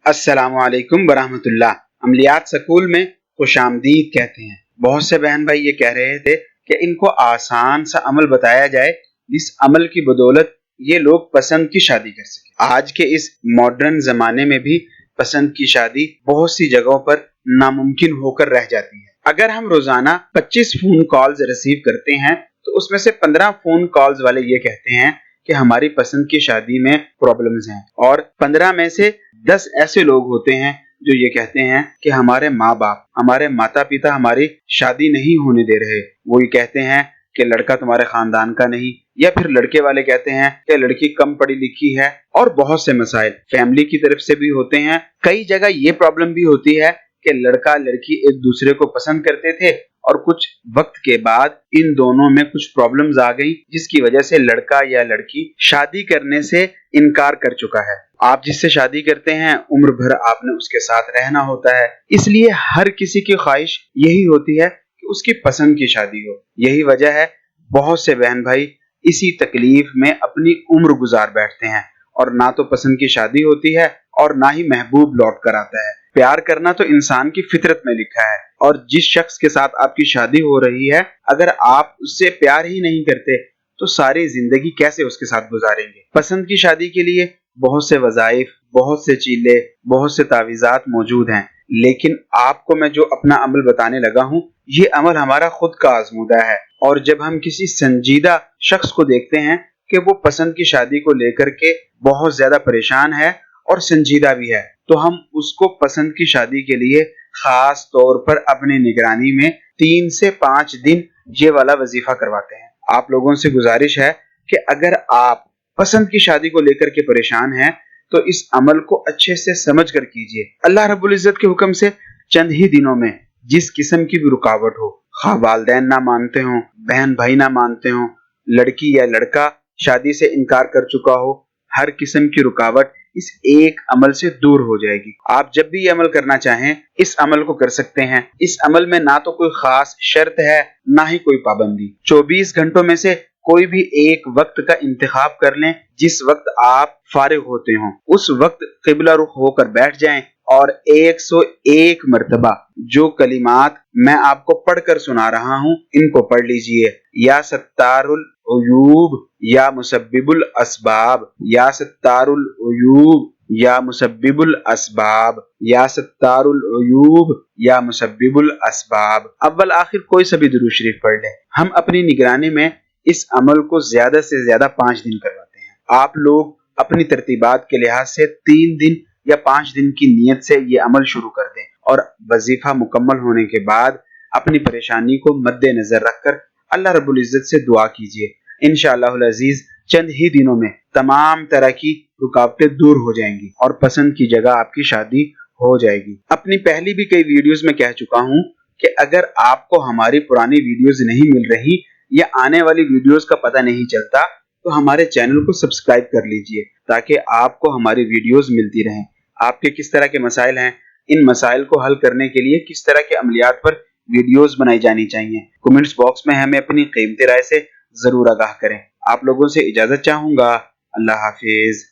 अस्सलामु अलैकुम वरहमतुल्लाह। अमलियात स्कूल में खुश आमदीद कहते हैं। बहुत से बहन भाई ये कह रहे थे कि इनको आसान सा अमल बताया जाए जिस अमल की बदौलत ये लोग पसंद की शादी कर सके। आज के इस मॉडर्न जमाने में भी पसंद की शादी बहुत सी जगहों पर नामुमकिन होकर रह जाती है। अगर हम रोजाना 25 फोन कॉल्स रिसीव करते हैं तो उसमें से 15 फोन कॉल्स वाले ये कहते हैं कि हमारी पसंद की शादी में प्रॉब्लम्स हैं, और 15 में से 10 ऐसे लोग होते हैं जो ये कहते हैं कि हमारे माँ बाप, हमारे माता पिता हमारी शादी नहीं होने दे रहे। वो ये कहते हैं कि लड़का तुम्हारे खानदान का नहीं, या फिर लड़के वाले कहते हैं कि लड़की कम पढ़ी लिखी है, और बहुत से मसाइल फैमिली की तरफ से भी होते हैं। कई जगह ये प्रॉब्लम भी होती है कि लड़का लड़की एक दूसरे को पसंद करते थे और कुछ वक्त के बाद इन दोनों में कुछ प्रॉब्लम्स आ गई, जिसकी वजह से लड़का या लड़की शादी करने से इनकार कर चुका है। आप जिससे शादी करते हैं उम्र भर आपने उसके साथ रहना होता है, इसलिए हर किसी की ख्वाहिश यही होती है कि उसकी पसंद की शादी हो। यही वजह है बहुत से बहन भाई इसी तकलीफ में अपनी उम्र गुजार बैठते हैं, और ना तो पसंद की शादी होती है और ना ही महबूब लौट कर आता है। प्यार करना तो इंसान की फितरत में लिखा है, और जिस शख्स के साथ आपकी शादी हो रही है अगर आप उससे प्यार ही नहीं करते तो सारी जिंदगी कैसे उसके साथ गुजारेंगे। पसंद की शादी के लिए बहुत से वज़ाइफ, बहुत से चीले, बहुत से तावीज़ात मौजूद हैं, लेकिन आपको मैं जो अपना अमल बताने लगा हूँ ये अमल हमारा खुद का आजमूदा है। और जब हम किसी संजीदा शख्स को देखते हैं कि वो पसंद की शादी को लेकर के बहुत ज्यादा परेशान है और संजीदा भी है, तो हम उसको पसंद की शादी के लिए खास तौर पर अपनी निगरानी में 3 से 5 दिन ये वाला वजीफा करवाते हैं। आप लोगों से गुजारिश है कि अगर आप पसंद की शादी को लेकर के परेशान हैं तो इस अमल को अच्छे से समझ कर कीजिए। अल्लाह रब्बुल इज्जत के हुक्म से चंद ही दिनों में जिस किस्म की भी रुकावट हो, खा वालदैन ना मानते हो, बहन भाई ना मानते हो, लड़की या लड़का शादी से इनकार कर चुका हो, हर किस्म की रुकावट इस एक अमल से दूर हो जाएगी। आप जब भी ये अमल करना चाहें इस अमल को कर सकते हैं। इस अमल में ना तो कोई खास शर्त है ना ही कोई पाबंदी। 24 घंटों में से कोई भी एक वक्त का इंतखाब कर लें जिस वक्त आप फारिग होते हो, उस वक्त किबला रुख होकर बैठ जाएं और 101 मर्तबा जो कलिमात मैं आपको पढ़कर सुना रहा हूं इनको पढ़ लीजिए। या सत्तारुल उयूब या मुसब्बिबुल असबाब, या सत्तारुल उयूब या मुसब्बिबुल असबाब, या सत्तारुल उयूब या मुसब्बिबुल असबाब। अव्वल आखिर कोई सा भी दुरूद शरीफ पढ़ लें। हम अपनी निगरानी में इस अमल को ज्यादा से ज्यादा 5 दिन करवाते हैं। आप लोग अपनी तरतीबात के लिहाज से 3 दिन या 5 दिन की नीयत से ये अमल शुरू कर दें, और वजीफा मुकम्मल होने के बाद अपनी परेशानी को मद्देनजर रखकर अल्लाह रब्बुल इज्जत से दुआ कीजिए। इंशाअल्लाहुल अजीज चंद ही दिनों में तमाम तरह की रुकावटें दूर हो जाएंगी और पसंद की जगह आपकी शादी हो जाएगी। अपनी पहली भी कई वीडियोस में कह चुका हूँ कि अगर आपको हमारी पुरानी वीडियोस नहीं मिल रही या आने वाली वीडियोस का पता नहीं चलता तो हमारे चैनल को सब्सक्राइब कर लीजिए ताकि आपको हमारी वीडियोस मिलती रहें। आपके किस तरह के मसाइल हैं, इन मसाइल को हल करने के लिए किस तरह के अमलियात पर वीडियोस बनाई जानी चाहिए, कमेंट्स बॉक्स में हमें अपनी कीमती राय से जरूर आगाह करें। आप लोगों से इजाजत चाहूंगा। अल्लाह हाफिज।